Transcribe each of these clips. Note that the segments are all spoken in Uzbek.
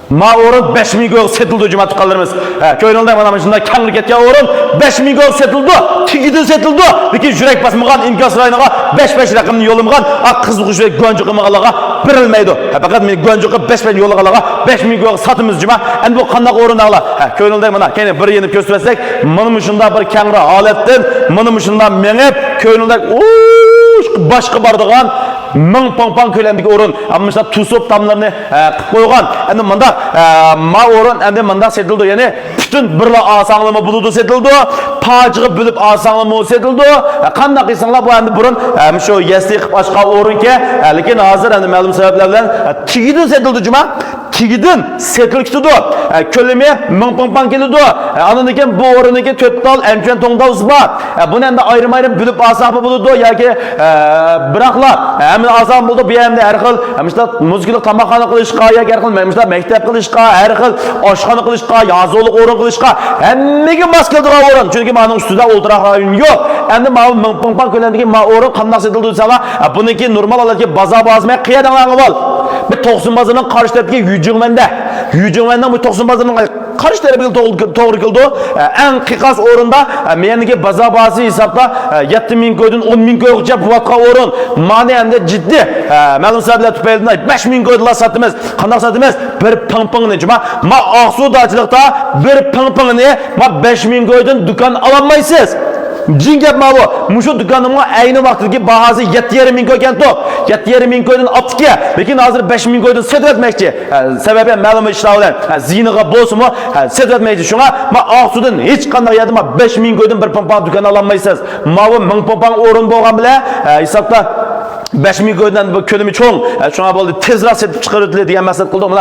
Ma orun 5000 gol setildi cuma tukallarımız. Köylünden bana şunda kangır ketken orun 5000 gol setildi. Tigidin setildi. Lekin jürek basmagan imkans raynaga 5-5 rakımını yolumgan kızıl kuş ve göncü kımıqalaga birilmeydi. Fakat men göncü 5-5 yolugalaga 5000 gol satımız cuma. Endi bu qandaq orun ağla. Köylünden bana kene bir yenip göstersek, mınım şunda bir kangır alettin, mınım şunda menep köylünden başqa bardığan ming pang kölemdeki orun, mesela tusop tamlarını koygan. Endi mında ma orun endi mında setildi. Yani bütün birla asanlama buludu setildi. Pacığı bölüp asanlama setildi. Qandaq qilsanglar bu endi burun şu yeslik başqa orun ke, lekin hozir endi ma'lum sabablar bilan tigidin setildi cuma. Tigidin setildi. Kölemi ming pang keldi. Andan keyin bu orundaki töttal enchen tongda uzba. Bunu endi ayrım bölüp asabı buludu yoki biroqlar hemen azam buldu bir yerde her xil mesela muziklik tamaqxona qilishqa yoki har xil mesela maktab qilishqa har xil oshxona qilishqa yozuvlik o'rin qilishqa hammaga mos keladigan o'rin chunki mana ustida o'ltiraq rayon yo'q endi mana ming ko'lamdagi ma o'rin qanday setildi desalar buniki normal olarki bozor bozmay qiyadanlarga bol bir to'qson bozorning qarshi tarafiga yujingmandan bu to'qson bozorning qarshi tarafiga to'g'ri keldi eng qiqas o'rinda meniki bozor bozi hisobda 7000 ko'ydan 10000 ko'ygacha buvatqa o'rin mana endi ciddi ma'lum sabablar tufaylidan 5000 ko'ydan satamiz qanday satamiz bir ping-pingni cuma ma Aqsudachilikda bir ping-pingni ma 5000 ko'ydan do'kon ololmaysiz. Jin gap ma bu. Mushu do'konimga ayni vaqtdagi bahosi 7500 ko'y ekan to'q. 7500 ko'ydan optika. Lekin hozir 5000 ko'ydan sotib etmoqchi. Sababi ma'lum ishlar bilan zinaga bo'lsa-mu sotib etmoqchi. Shunga ma Aqsudan hech qanday yerda ma 5000 ko'ydan bir ping-pong do'kon ololmaysiz. Ma bu 1000 ping-pong o'rin bo'lgan bilan hisobda 5000 ko'ydan bu ko'lami cho'ng. Shunga bo'ldi tezroq setib chiqariladi degan maqsad qildim.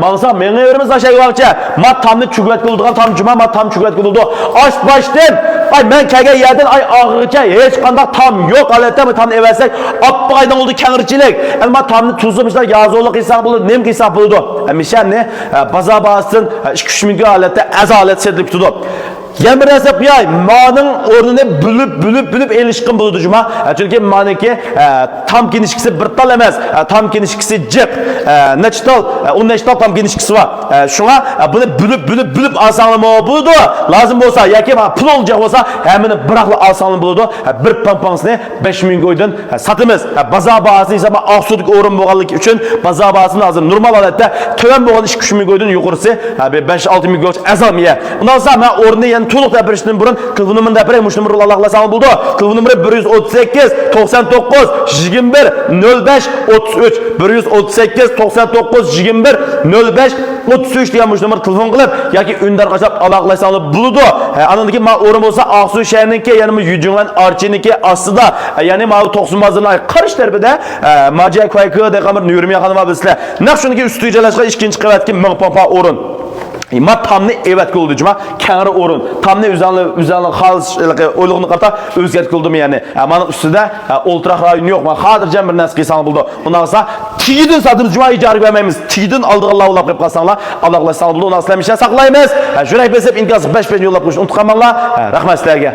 Mana menga verimiz aşağıya ma tamni chuglat qildigan tam juma ma tam chuglat qildi. Osh boshdan ay men kelgan yerdan ay og'ircha hech qanday tam yo'q holatda bu tamni eversak oppoqaydan oldu kangirchilik. Ma tamni tuzimishlar yozuvlik qilsak bo'ldi, nem qilsak bo'ldi. Mishanni bozor bastin 2-3 ming holatda azolat setilib turdi. Yana bir narsa qo'yay, maning o'rnini bulib elishqin bo'ldi juma. Chunki maniki tam kinishkisi bir tal emas, tam kinishkisi jiq. Nechtal, 10 tal tam kinishkisi bor. Shunga buni bulib olsanglar bo'ldi. Lozim bo'lsa yoki pul olacak bo'lsa, hamini biroqli olsanglar bo'ldi. Bir ping-pongsni 5000 ko'ydan sotamiz. Bozor bahosini esa Aqsudik o'rin bo'lganligi uchun bozor bahosini hozir normal holatda to'van bo'lgan 2-3 ming ko'ydan yuqorisi 5-6 ming ko'y azalmiya. Undan so'ng men o'rni yana to'liq gapirishdan burun telefonimni gapiray, mush nomerni Allohlasam bo'ldi. Telefonim 138 99 21 05 33 138 99 21 05 33 degan mush nomer telefon qilib yoki undar qasab aloqlasam bo'ldi. Andan keyin men o'rin bo'lsa Aqsu shahriniki, ya'ni Yujinglan Archiniki ostida, ya'ni men 90 bozorning qarish tarafida Majay Koyko degan bir yurimi yaqinima bizlar. Naq shuniki usti joylashgan 2-chi qavatga 1000 ping-pong o'rin. Ma tamni evet kıldı cuma, kenarı orun. Tamni üzerine xalis oyluğunu qarta özgert kıldım yani. Amanın üstüde ultraq rayon yok. Ma xadircem bir nas qilsan buldu. Ondan sonra tigidin satırız cuma icarı vermemiz. Tigidin aldığı Allah ulap qilib qalsanlar. Allah sallallahu aleyhi ve sellem saqlaymiz. Jürek besep inkası 5 yollab qo'yish unutqanmanlar. Rahmat sizlarga.